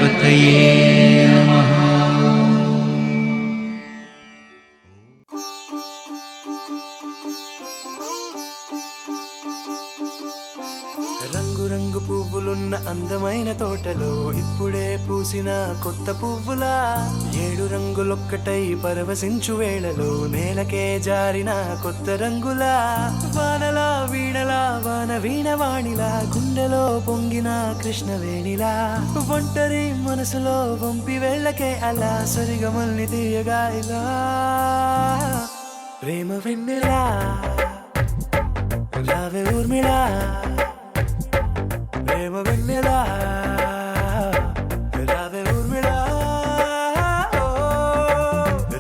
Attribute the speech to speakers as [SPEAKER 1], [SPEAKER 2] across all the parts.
[SPEAKER 1] గణపతయే నమః.
[SPEAKER 2] రంగు రంగు పువ్వులున్న అందమైన తోటలో ఇప్పుడే పూసిన కొత్త పువ్వులా, 7 రంగులొక్కటై పరవశించు వేళలో నేలకే జారిన కొత్త రంగులా, వానలా వీణలా వాన వీణవాణిలా గుండెలో పొంగిన కృష్ణవేణిలా, ఒంటరి మనసులో వంపి వెళ్ళకే అలా సరిగమల్ని తీయగా ఇలా, ప్రేమ వెన్నెలా రావే ఊర్మిళా, ప్రేమ వెన్నెలా రావే ఊర్మిళా.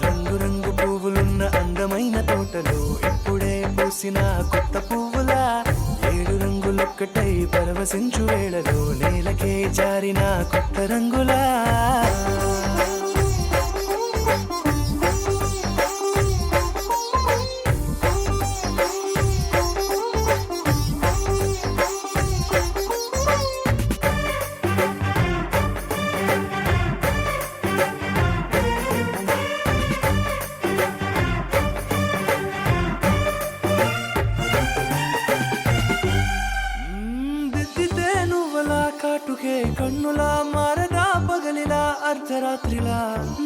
[SPEAKER 2] రంగు రంగు పువ్వులున్న అందమైన తోటలో ఇప్పుడే పూసిన కొత్త పువ్వులా, 7 రంగులొక్కటై పరవశించు వేళలో నేలకే జారిన కొత్త రంగులా. కాటుకే కన్నులా మారగా పగలిలా అర్ధరాత్రిలా,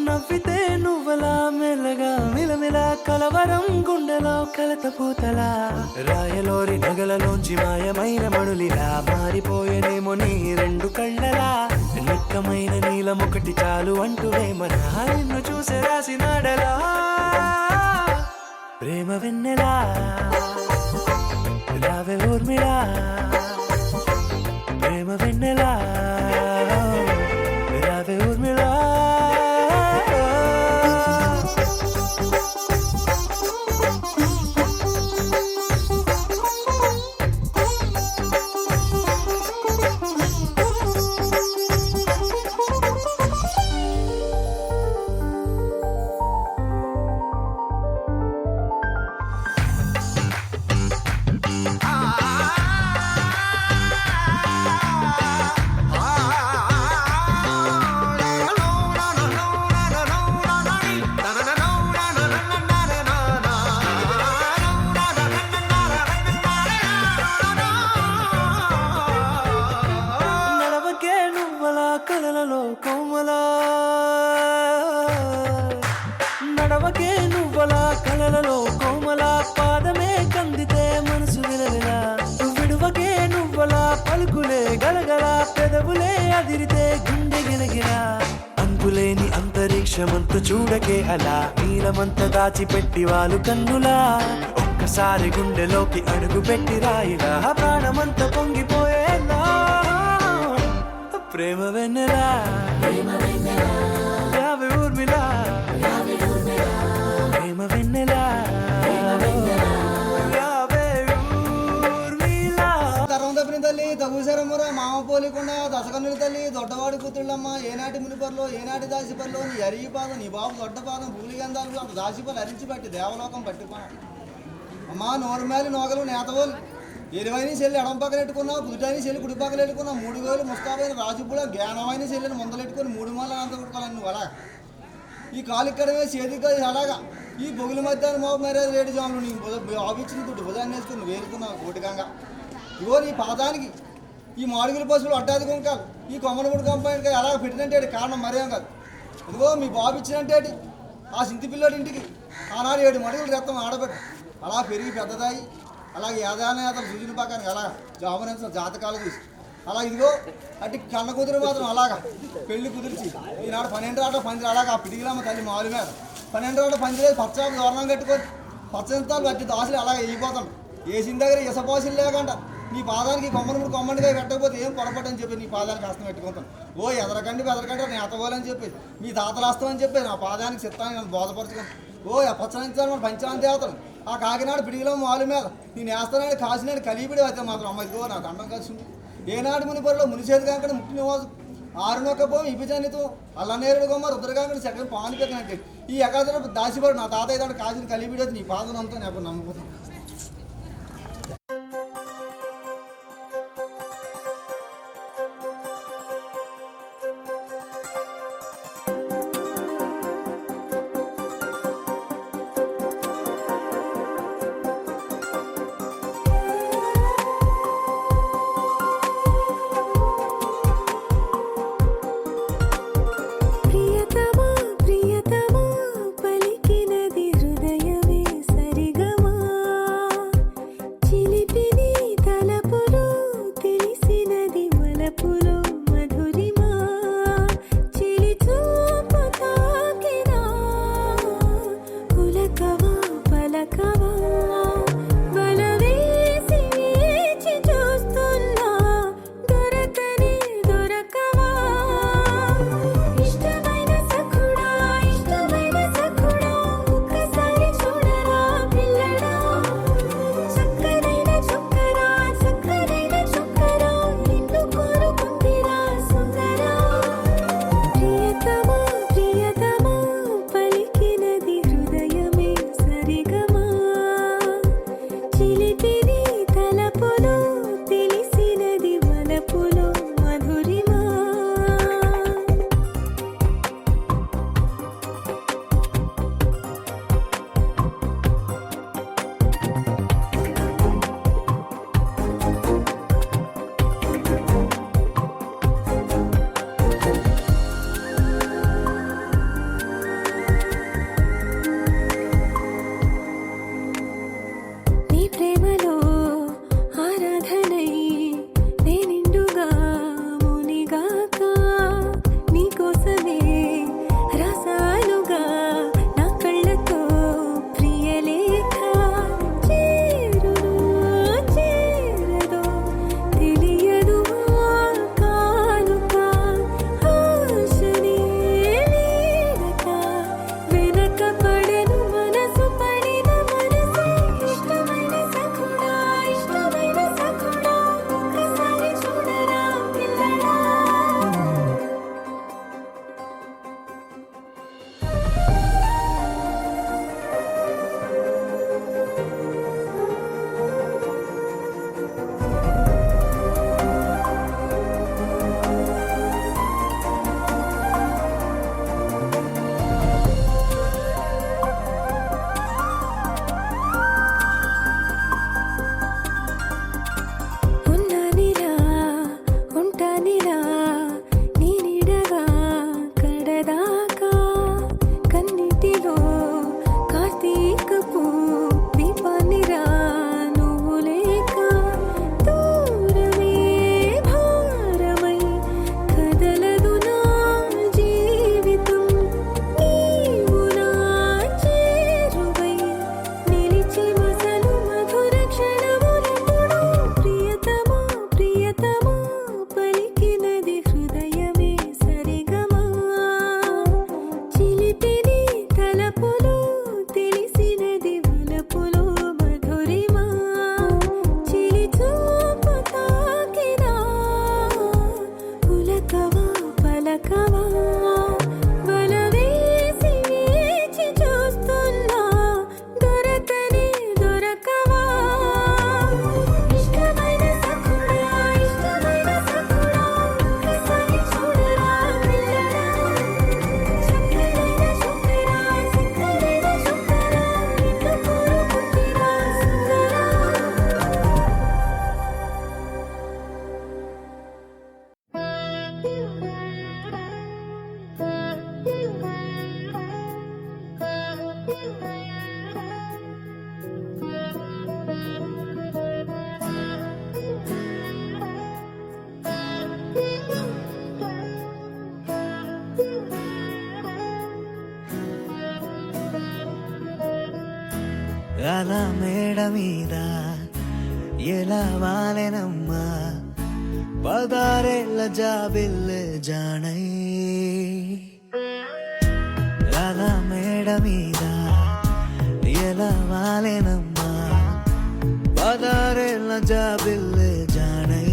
[SPEAKER 2] నవ్వితే నువ్వలా మెల్లగా మిలమిలా కలవరం గుండెలో కలత పూతలా, రాయలోరి నగలలోంచి మాయమైన మణులిలా మారిపోయేనేమో నీ 2 కళ్ళలా, నిక్కమైన నీలమొకటి చాలు అంటూ వేమనా నిన్ను చూసే రాసినాడలా, ప్రేమ వెన్నెలా రావే ఊర్మిళా, ప్రేమ వెన్నెలా రావే ఊర్మిళా. కలలలో కోమలా నడవకే నువ్వలా, కలలలో కోమలా పాదమే కందితే మనసు విలవిలా, విడువకే నువ్వలా పలుకులే గలగల, పెదవులే అదిరితే గుండె గిలగిలా, అంతులేని అంతరిక్షమంత చూడకే అలా నీలమంత దాచిపెట్టి వాళ్ళు కన్నులా, ఒక్కసారి గుండెలోకి అడుగు పెట్టి రాయిలా ప్రాణమంత పొంగిపోయేలా, ప్రేమ వెన్నెలా రావే ఊర్మిళా, ప్రేమ వెన్నెలా రావే ఊర్మిళా.
[SPEAKER 3] తరం తల్లి తగుసరముర మామ పోలికొండ దశకన్నుల తల్లి దొడ్డవాడి పుత్రులమ్మ, ఏనాటి మునిపర్లో ఏనాటి దాసిపర్లో నీ అరిగిపాదం నీ బాబు దొడ్డపాదం పూలిగంధాలు అంత దాసిపర్లు అరించి పట్టి దేవలోకం పట్టిపోయాం అమ్మా, నోరు మేలు నోగలు నేతవోలు, 20 చెల్లి ఎడం పక్కన పెట్టుకున్నావు, కుదుటైన చెల్లి కుడి పక్కన పెట్టుకున్నావు, 3 వేలు ముస్తాబైన రాజుపూడ జ్ఞానమైన చెల్లిని ముందలెట్టుకొని 3 మాల అంత కొట్టుకోవాలి నువ్వు అలా, ఈ కాలు ఇక్కడమే చేతికి అలాగా, ఈ బొగుల మధ్యాహ్నం మోప మర్యాద 7 జాములు నీ ఆపించిన దుడ్డు భుజాన్ని వేసుకుని నువ్వు వేరుకున్నావు కోటికంగా, ఇగో నీ పాదానికి ఈ మాడుగుల పశువులు అడ్డాది కొంకాలు, ఈ కొమ్మనముడు కంపైన అలా పెట్టినంటే కారణం మరేం కాదు, ఇదిగో మీ బాబు ఇచ్చినంటేటి ఆ సింతి పిల్లోడి ఇంటికి ఆనాడు 7 మడుగులు రక్తం ఆడబెట్టు అలా పెరిగి పెద్దదాయి, అలాగే యాదానేతలు సూచన పక్కన అలా జాబునంత జాతకాలు చూసి అలా ఇదిగో అటు కన్న కుదిరి మాత్రం అలాగా పెళ్లి కుదిర్చి ఈనాడు 12 ఆట పందిరి అలాగా ఆ పిడిగిలమ్మ తల్లి మాలు మీద 12 ఆట పందిరి పచ్చాపు దూరణం కట్టుకొని పచ్చంతాలు పట్టి దాసులు అలాగే వెళ్ళిపోతాం, వేసిన దగ్గర ఇసపోసులు లేకుండా నీ పాదానికి కొమ్మనిగా కట్టకపోతే ఏం పొరపాటు అని చెప్పి నీ పాదానికి హస్తం పెట్టుకుంటాను, ఓ ఎదరకండి నేతపోలని చెప్పి మీ తాతలు హస్తం చెప్పి నా పాదానికి చిత్తాన్ని నన్ను బోధపరచుకుంటాను, ఓ పచ్చనంచారు మన పంచాంగ దేవతలు ఆ కాకినాడు పిడిగిలో మాలు మీద నేను వేస్తానని కాసినాడు కలిపిడి అయితే మాత్రం అమ్మాయికో నాకు అండం కలిసి ఏనాడు మునిపొరలో మునిచేతి కాకుండా ముట్టిన వాసు 6 పోం ఇపిజానితో అల్లనేరుడు గొమ్మ రుద్రగాంగడి సెకండ్ పాలు పెట్టినట్టు ఈ ఎకాదరు దాచిపడు నా తాతయ్య దాడు కాసిన కలిపిడి నీ పాదం అంతా నాకు నమ్ముకుంటాను. అలా మేడ మీద ఎలా వాలెనమ్మా పదారేళ్ళ జాబిల్లే జానై అలా మేడ మీద ఎలా వాలెనమ్మా పదారేళ్ళ జాబిల్లే జానై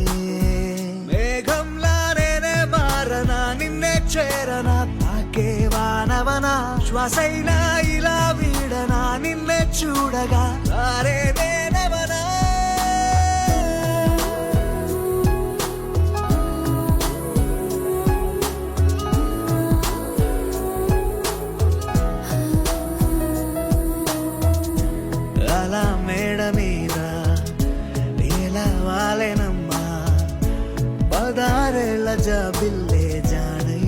[SPEAKER 3] మేఘంలా నేనే మారనా నిన్నే చేరనా తాకే వానవనా శ్వాసైనా ఇలా వీడనా నిన్నే చూడగా తారే నేనవనా అలా మేడ మీద ఎలా వాలెనమ్మా పదారేళ్ళ జాబిల్లే జానై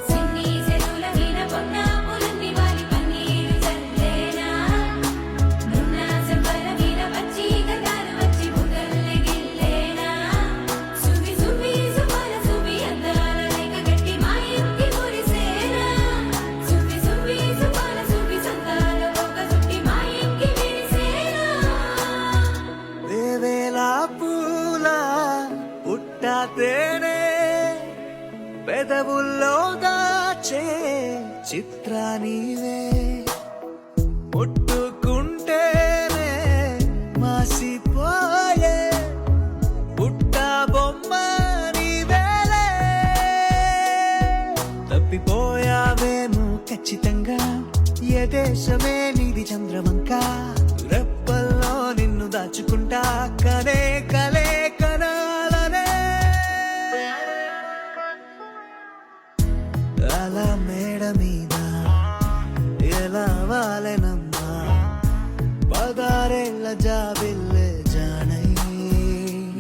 [SPEAKER 4] సిన్ని సెరుల వీణ పొన్న పులుంది వాలి పన్నీరు చల్లేనా నున్న సెంబల వీణ వచ్చి గంధాలు వచ్చి బుగల్లె గిల్లేనా సువి సువి సుమల సువి అందాల రేఖ గట్టి మా ఇంటి మురిసేనా సువి సువి సుమల సువి సందాల ఒక సుట్టి మా ఇంటి విరిసేనా
[SPEAKER 3] దేవేలా పూల పుట్టాతేనే పెదవుల్లో దాచే చిత్ర నీవే ముట్టుకుంటేనే మాసిపోయే పుట్టా బొమ్మ నీవేలే తప్పిపోయావేమో ఖచ్చితంగా ఏ దేశమే నీది చంద్రవంక రెప్పల్లో నిన్ను దాచుకుంటా కనే కలే కనాలనే అలా మేడ మీద ఎలా వాలెనమ్మా పదారేళ్ళ జాబిల్లే జానై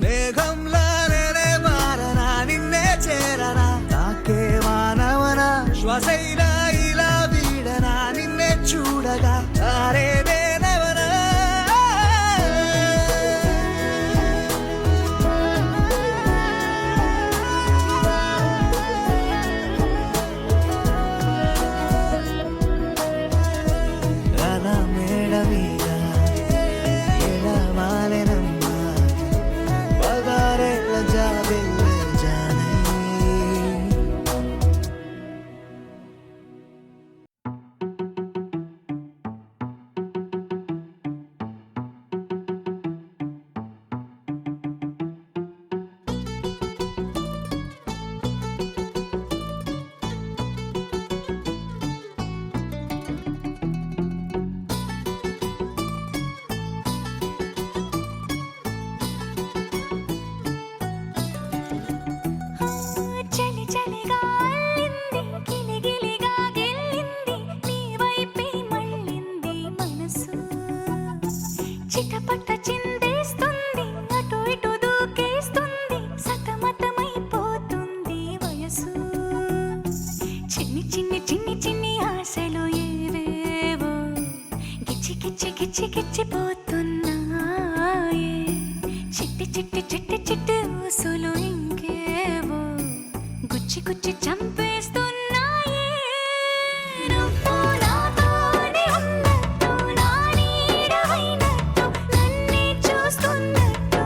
[SPEAKER 3] మేఘంలా నేనే మారనా నిన్నే చేరనా తాకే వానవనా శ్వాసైనా ఇలా వీడనా నిన్నే చూడగా తారే నేనవనా అలా మేడ మీద ఎలా వాలెనమ్మా పదారేళ్ళ జాబిల్లే జానై
[SPEAKER 4] చలి చలిగా అల్లింది గిలిగిలిగా గిల్లింది నీ వైపే మళ్ళింది మనసు చిటపట చిందేస్తుంది అటు ఇటు దూకేస్తుంది సతమతమైపోతుంది వయసు చిన్ని చిన్ని చిన్ని చిన్ని ఆశలు ఏవేవో గిచ్చి గిచ్చి గిచ్చి గిచ్చిపోతున్నాయే చిట్టి చిట్టి చిట్టి చిట్టి ఊసులు ఇంకేవో గుచ్చి గుచ్చి చంపేస్తున్నాయే నువ్వు నాతోనే ఉన్నట్టు నా నీడవైనట్టు నన్నే చూస్తున్నట్టు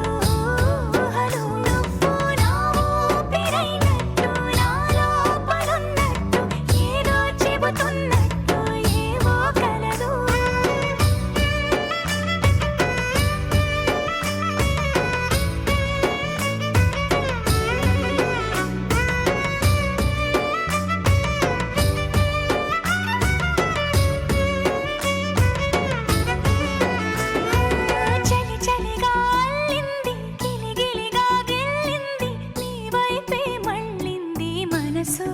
[SPEAKER 4] ఊహలు నువ్వు నా ఊపిరైనట్టు నా లోపలున్నట్టు ఏదో చెబుతున్నట్టు ఏవో కలదు చలి చలిగా అల్లింది గిలిగిలిగా గిల్లింది నీ వైపే మళ్ళింది మనసు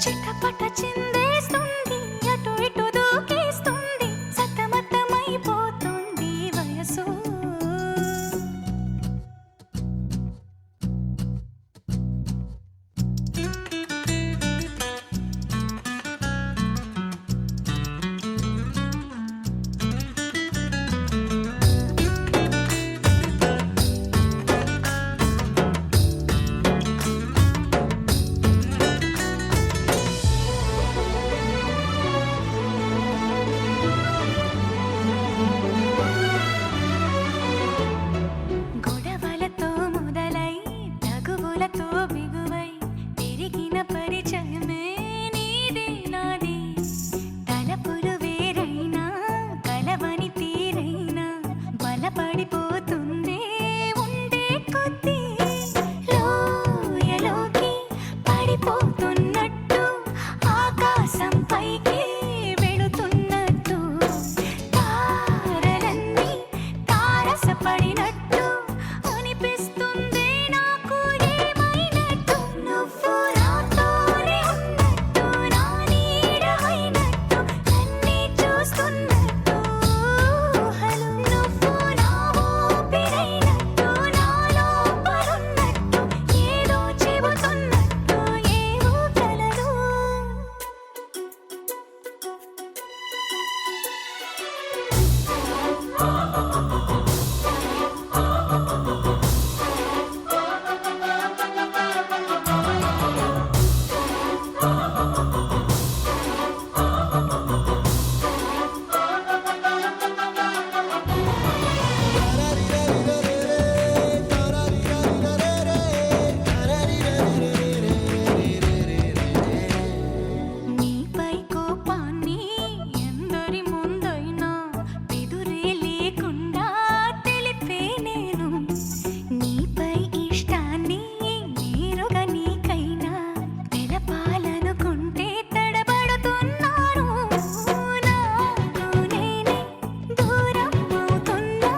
[SPEAKER 4] చిటపట చిందేస్తుంది అటు ఇటు దూకేస్తుంది సతమతమైపోతుంది వయసు పోతున్నట్టు ఆకాశం పైకి వెళుతున్నట్టు తారలన్నీ తారసపడినట్టు అనిపిస్తుంది నాకు ఏమైనట్టు నువ్వు నాతోనే ఉన్నట్టు నా నీడ అయినట్టు నన్నే చూస్తున్నట్టు ఊహలు నువ్వు నా ఊపిరైనట్టు నాలో పరున్నట్టు ఏదో చెబుతున్నట్టు ఏవో కలలు నీపై కోపాన్ని ఎందరి ముందైనా ఎదురే లేకుండా తెలిపే నేను నీపై ఇష్టాన్ని నేరుగా నీకైనా తెలపాలనుకుంటే తడబడుతున్నాను నాకు నేనే దూరం అవుతున్నా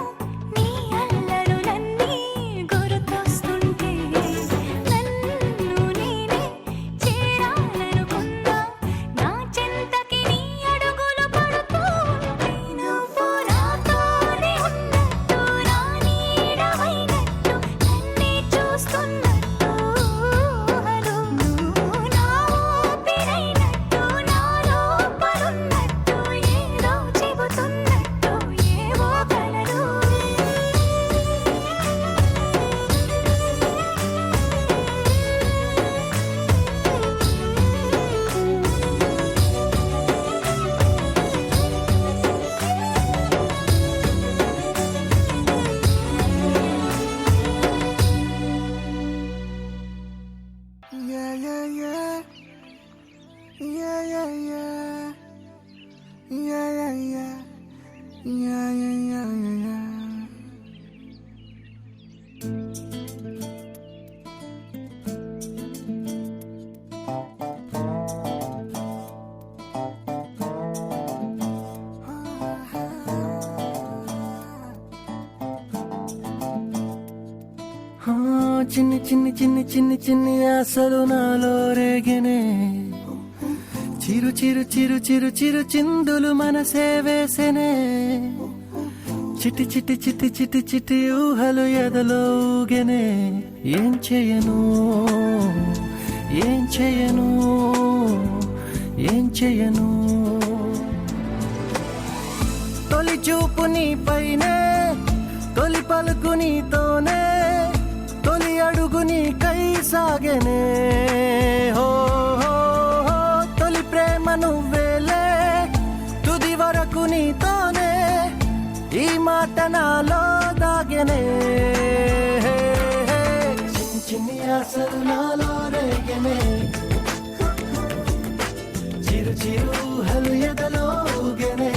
[SPEAKER 4] నీ అల్లరులన్నీ గుర్తొస్తుంటే నన్ను నేనే చేరాలనుకున్నా నా చెంతకి నీ అడుగులు పడుతూ ఉంటే నువ్వు నాతోనే ఉన్నట్టు నా నీడవైనట్టు నన్నే చూస్తున్నట్టు ఊహలు నువ్వు నా ఊపిరైనట్టు నాలో పరున్నట్టు ఏదో చెబుతున్నట్టు ఏవో కలలు
[SPEAKER 2] Yeah, yeah, yeah. Yeah, yeah, yeah. Yeah, yeah, yeah. Yeah, yeah, yeah, yeah, yeah. చిన్ని చిన్ని చిన్ని చిన్ని చిన్ని ఆశలు నాలో రేగినే చిరు చిరు చిరు చిరు చిరు చిందులు మనసే వేసెనే చిటి చిటి చిటి చిటి చిటి ఊహలు ఎదలో ఊగెనే ఏం చేయను ఏం చేయను ఏం చేయను తొలి చూపు నీ పైనే తొలి పలుకు నీతోనే తొలి అడుగు నీకై సాగెనే హో హో హో తొలి ప్రేమ నువ్వేలే తుది వరకు నీతోనే ఈ మాట నాలో దాగెనే చిన్ని చిన్ని ఆశలు నాలో రేగెనే చిరు చిరు ఊహలు ఎదలో ఊగెనే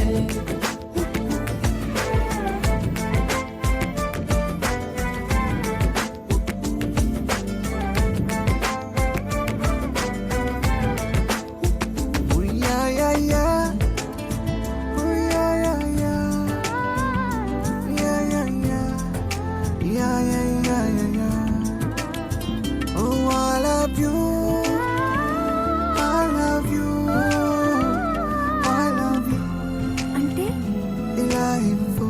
[SPEAKER 4] అంటే ఇలా ఇవ్వు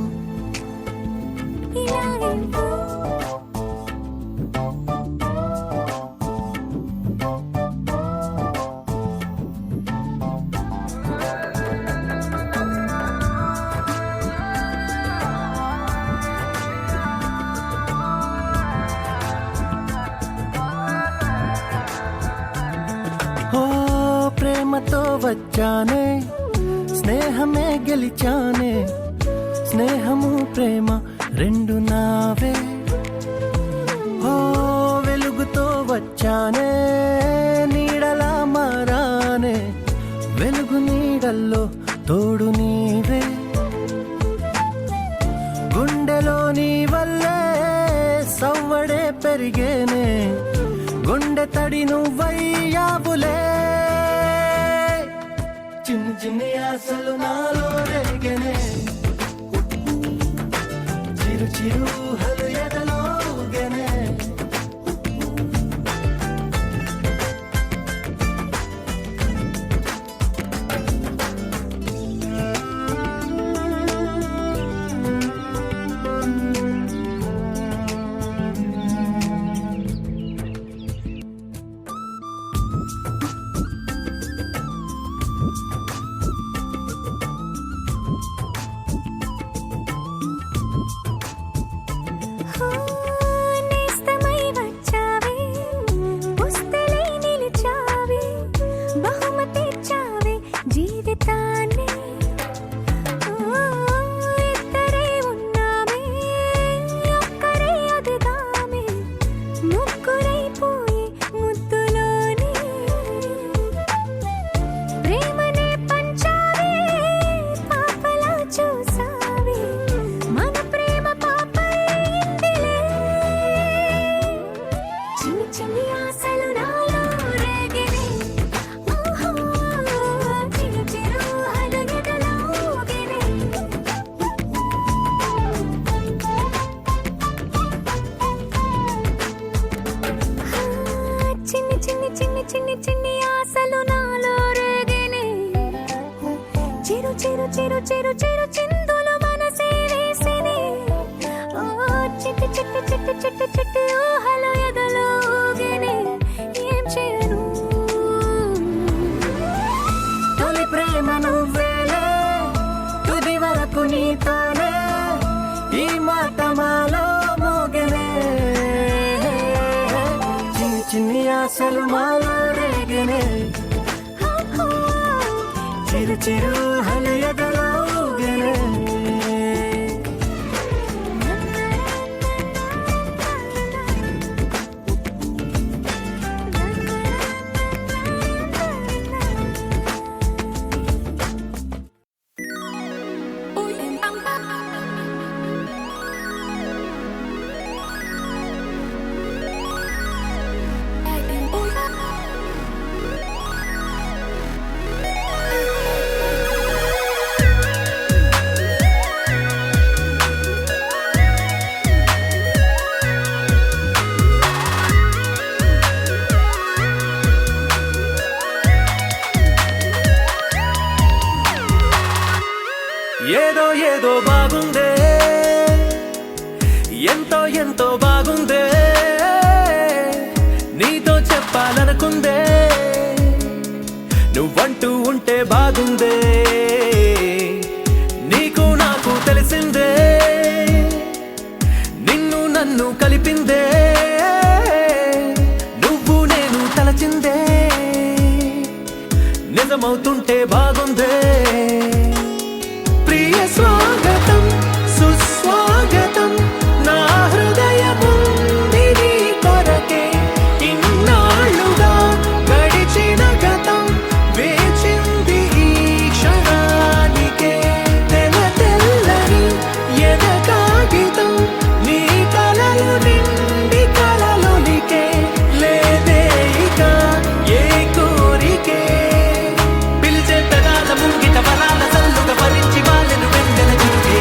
[SPEAKER 2] ఓ ప్రేమతో వచ్చానే స్నేహమే గెలిచానే స్నేహము ప్రేమ రెండు నావే ఓ వెలుగుతో వచ్చానే నీడలా మారానే వెలుగు నీడల్లో తోడు నీవే గుండెలో నీ వల్లే సవ్వడే పెరిగేనే గుండె తడి నువ్వయ్యావు ఆశలు నాలో రేగనే చిరు చిరు ఊహలు ఎదలో ఊగెనే
[SPEAKER 5] నేస్తమై వచ్చావే పుస్తలై నిలిచావే బహుమతిచ్చావే జీవితాన్ని ఇద్దరే ఉన్నామే ఒక్కరే అదుగామే ముగ్గురైపోయి ముద్దులోని ప్రేమనే పంచావే పాపలా చూసావే మన ప్రేమ పాపైందిలే చిన్ని చిన్ని ఆశలు నాలో రేగినే ఓహో చిరు చిరు ఊహలు ఎదలో ఊగినే చిన్ని చిన్ని చిన్ని చిన్ని చిన్ని ఆశలు నాలో రేగినే చిరు చిరు చిరు చిరు చిరు చిందులు మనసే వేసినే ఓ చిట్టి చిట్టి చిట్టి చిట్టి చిట్టి ఊహలు ఎదలో ఊగినే ఏం చేయను
[SPEAKER 2] తొలి ప్రేమ నువ్వేలే తుది వరకు నీతోనే ఈ మాట మాలో మోగనే చిన్ని చిన్ని ఆశలు మాలో రేగనే చిరు చిరు హలు ఎదలో ఊగనే ఏదో ఏదో బాగుందే ఎంతో ఎంతో బాగుందే నీతో చెప్పాలనుకుందే నువ్వంటూ ఉంటే బాగుందే నీకు నాకు తెలిసిందే నిన్ను నన్ను కలిపిందే నువ్వు నేను తలచిందే నిజమవుతుంటే బాగుందే ప్రియ స్వాగతం సుస్వాగతం నా హృదయముంది నీ కొరకే ఇన్నాళ్ళుగా గడిచిన గతం వేచింది ఈ క్షణానికే తెల్ల తెల్లని ఎద కాగితం నీ కలలు నిండి కలలొలికే లేదే ఇక ఏ కోరికే పిలిచే పెదాల ముంగిట బలాల సల్లుగా భరించి వాళ్ళను వెంటన చురుకే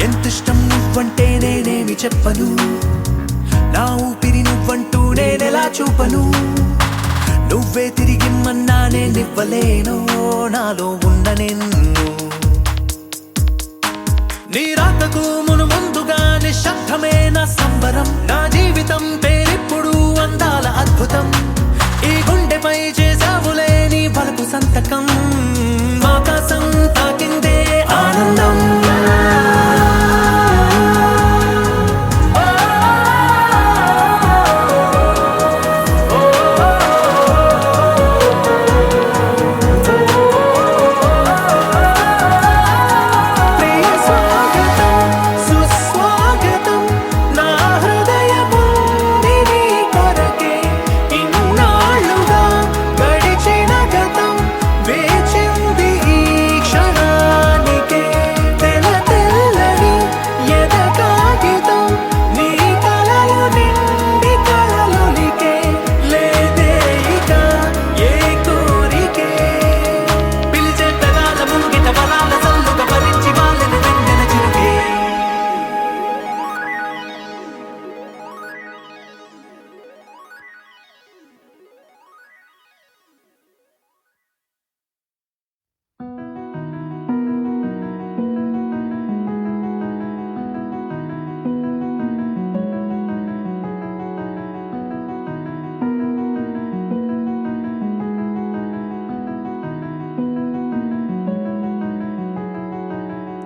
[SPEAKER 2] ఎంతిష్టం నువ్వంటే నేనేమి చెప్పను నా ఊపిరి నువ్వంటూ నేనెలా చూపను నువ్వే తిరిగిమ్మన్నా నేనివ్వలేను నాలో ఉన్న నిన్ను నీ రాకకు మును ముందుగా నిశ్శబ్దమే నా సంబరం నా జీవితం పేరిప్పుడు అందాల అద్భుతం ఈ గుండెపై చేసావులే నీ బలపు సంతకం ఆకాశం తాకిందే ఆనందం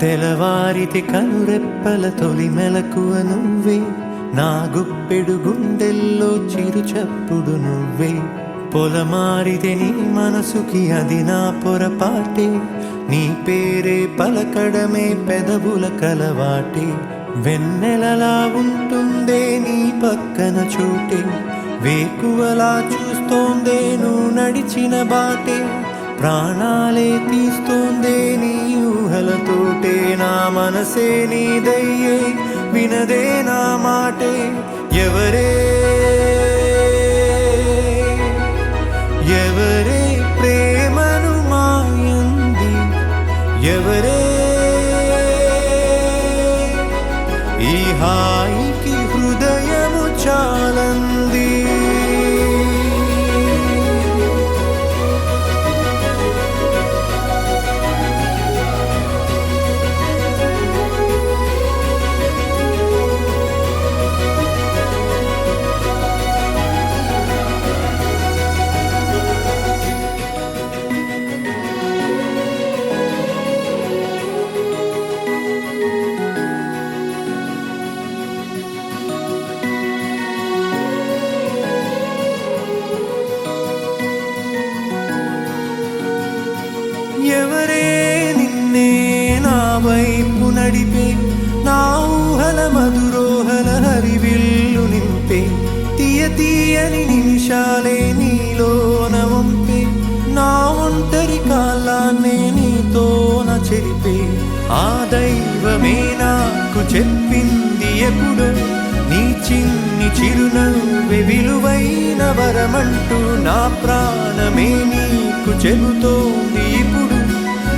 [SPEAKER 2] తెలవారితి కనురెప్పల తొలి మెలకువ నువ్వే, నా గుప్పెడు గుండెల్లో చిరు చప్పుడు నువ్వే. పొలమారితే నీ మనసుకి అది నా పొరపాటే, నీ పేరే పలకడమే పెదవుల కలవాటే. వెన్నెలలా ఉంటుందే నీ పక్కన చోటే, వేకువలా చూస్తోందే నువ్వు నడిచిన బాటే. ప్రాణాలే తీస్తోందే నీ ఊహలతోటే, నా మనసే నీదయ్యే వినదే నా మాటే. ఎవరే ఎవరే ప్రేమను మాయంది, ఎవరే ఈ హాయికి హృదయము చాలంది. ఎవరే నిన్నే నా వైపు నడిపే, నా ఊహల మధురోహల హరివిల్లు నింపే. తీయ తీయని నిమిషాలే నీలోన వంపే, నా ఒంటరి కాలాన్నే నీతోన చెరిపే. ఆ దైవమే నాకు చెప్పింది ఎప్పుడో, నీ చిన్ని చిరునవ్వే విలువైన వరమంటూ. నా ప్రాణమే నీకు చెబుతోంది ఇప్పుడు,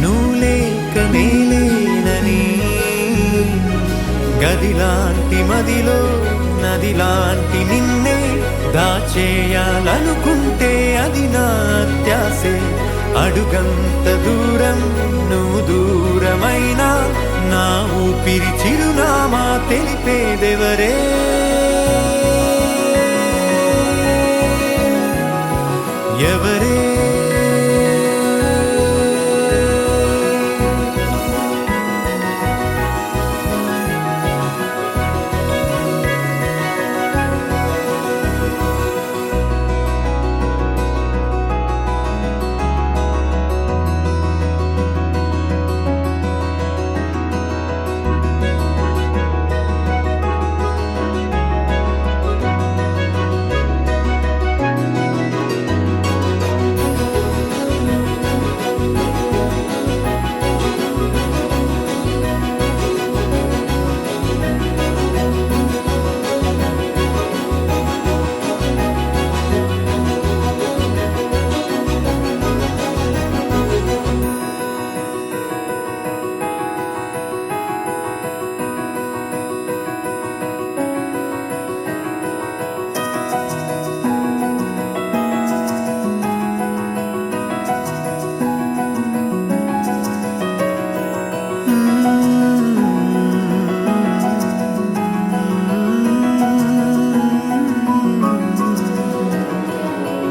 [SPEAKER 2] నువ్వు లేక నేలేనని. గదిలాంటి మదిలో నదిలాంటి నిన్నే దాచేయాలనుకుంటే అది నా అత్యాసే. అడుగంత దూరం నువ్వు దూరమైనా, నా ఊపిరి చిరునామా తెలిపేదెవరే. ఎవరే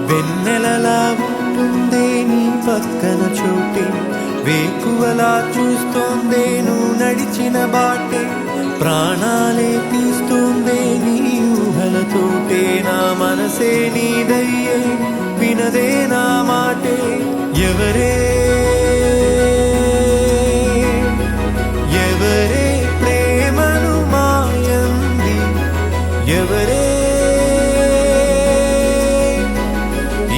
[SPEAKER 2] వెన్నెలలా ఉంటుందే నీ పక్కన చోటే, వేకువలా చూస్తోందే నువ్వు నడిచిన బాటే. ప్రాణాలే తీస్తోందే నీ ఊహలతోటే, నా మనసే నీదయ్యే వినదే నా మాటే. ఎవరే ఎవరే ప్రేమను మాయంది, ఎవరే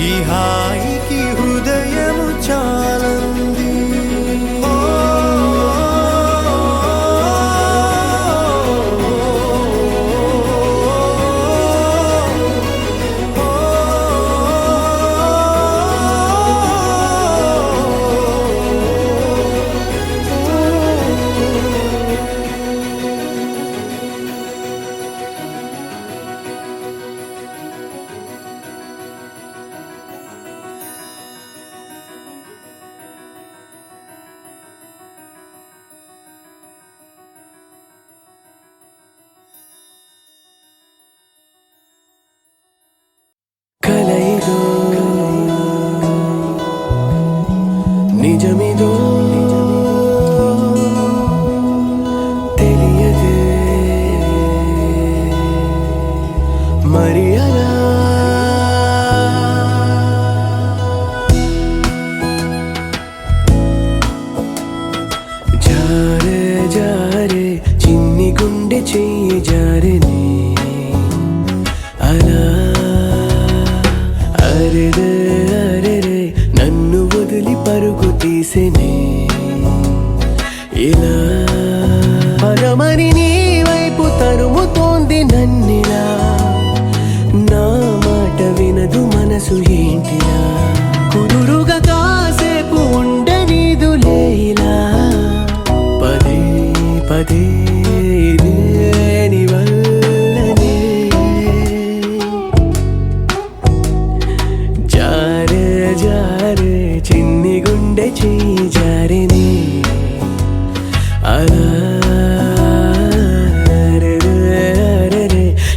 [SPEAKER 2] ఈ హాయికి హృదయము చాలంది. కలయిదో నిజమిదో వదిలి పరుగు తీసెనే ఇలా పరమని నీ వైపు తరుముతోంది నన్నిలా నా మాట వినదు మనసు ఏంటిలా కుదురుగా కాసేపు ఉండనీదులే ఇలా పదే పదే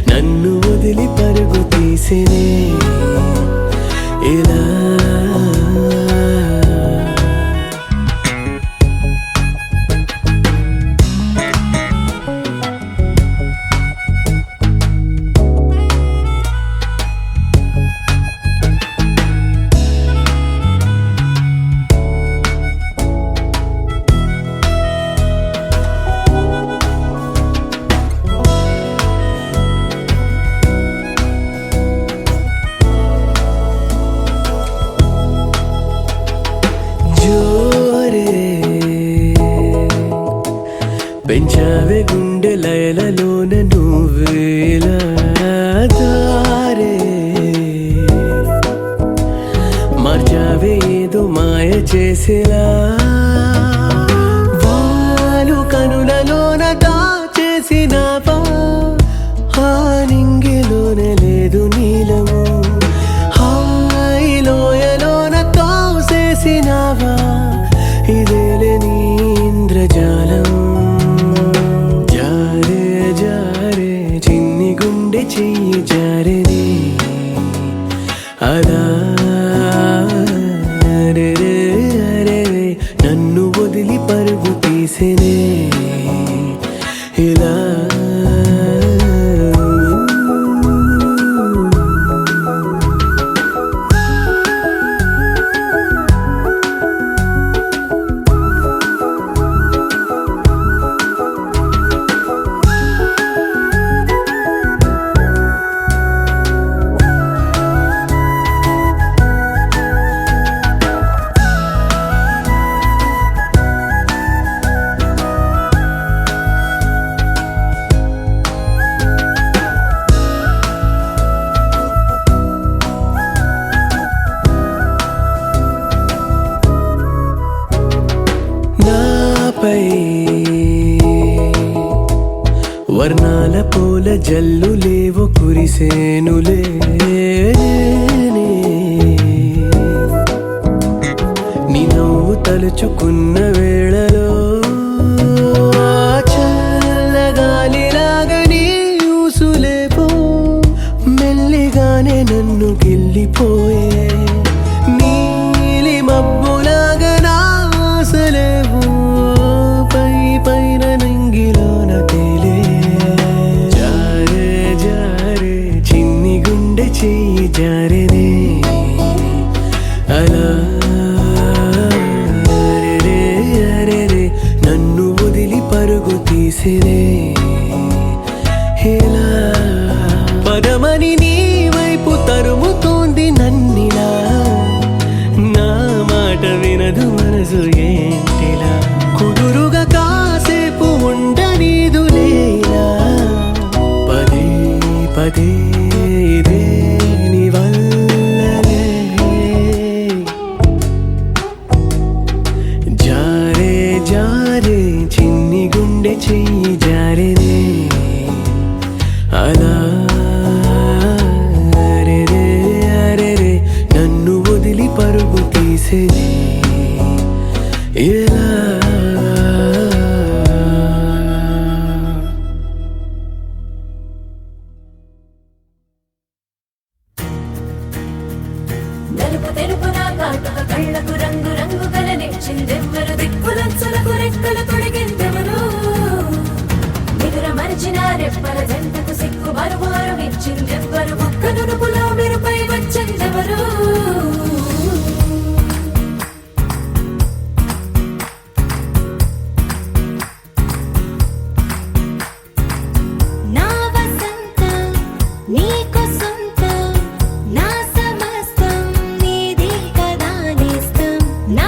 [SPEAKER 2] నన్ను వదిలి పరుగు తీసినే ఇలా పెంచావే గుండె లయలలోన నువ్వేలా దారే మార్చావే ఏదో మాయ చేసేలా వాలు కనులలోన దాచేసినావా ఆ నింగిలోన లేదు నీలము హాయిలోయలోన తోసేసినావా ఇదేలే నీ ఇంద్రజాలం చెయ్యి జారని అలా నన్ను వదిలి పరుగు తీసెనే ఇలా వర్ణాల పూల జల్లు లేవు కురిసేనులే నీ నవ్వు తలుచుకున్న వేళలో చల్లగాలిలాగా నీ ఊసులేపో మెల్లిగానే నన్ను గిల్లిపోయే నీలి మబ్బులాగా నా ఆశలేవు పై పైన నంగిలోన తేలే జారే జారే చిన్ని గుండె చెయ్యి జారెనే అలా నన్ను వదిలి పరుగు తీసినే ఇలా పదమని నీ వైపు తరుముతోంది నన్నిలా నా మాట వినదు మనసు ఏంటిలా కుదురుగా కాసేపు ఉండనీదులేలా పదే పదే ఇదే నీ వల్లనే జారే జారే చిన్ని గుండె చెయ్యి జారెనే అలా నన్ను వదిలి పరుగు తీసేది ఇలా
[SPEAKER 4] నలుపు తెలుపు నా కాటుక కళ్ళకు రంగు రంగు కలనిచ్చిందెవ్వరు దిక్కులచ్చులకు రెక్కలు తొడిగిందెవరు నిదుర మరిచిన రెప్పల జంటకు సిక్కు బరువారం ఇచ్చిందెవ్వరు ఒక్క నునుపులో మెరుపై వచ్చిందెవరు
[SPEAKER 5] నా వసంతం నీకు సొంతం నా సమస్తం నీది కదా నేస్తం నా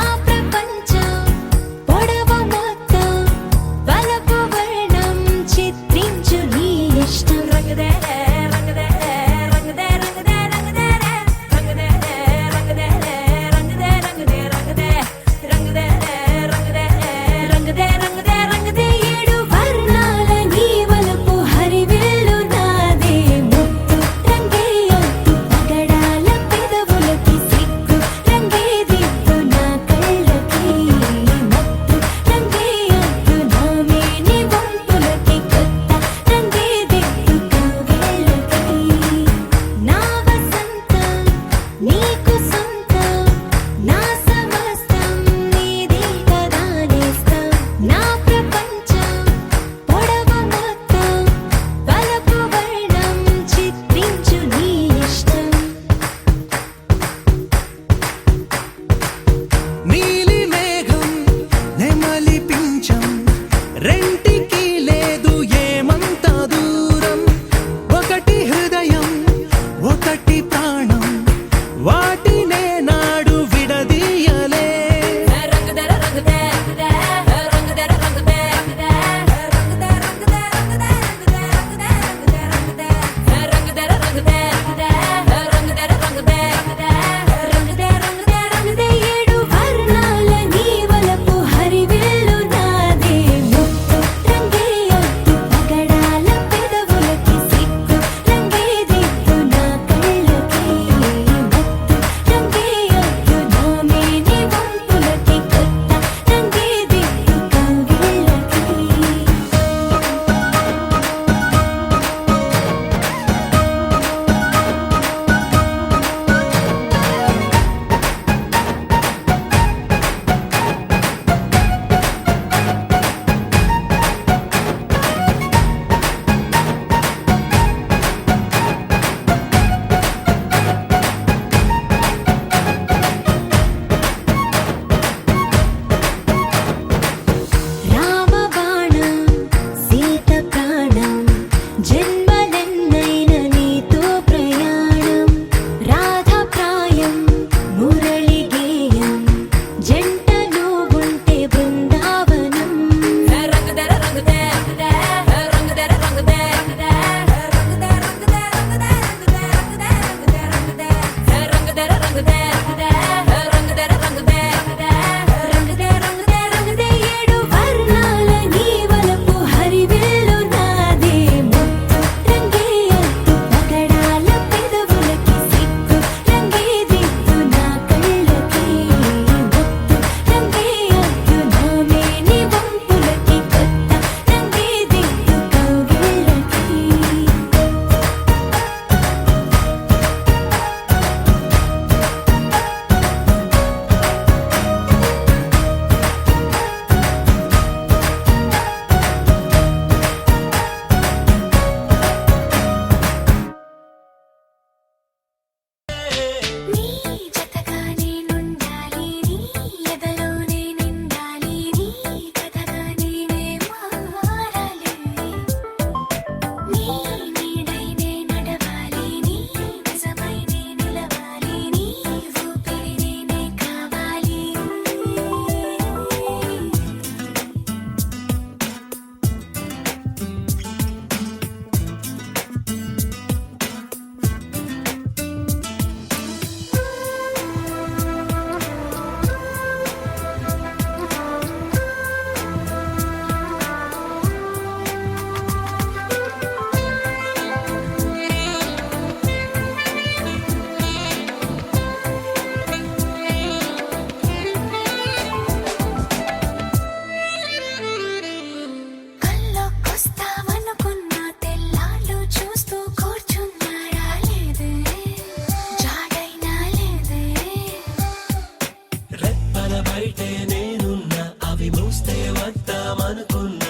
[SPEAKER 2] బయటే నేనున్నా అవి మూస్తే వద్దామనుకున్నా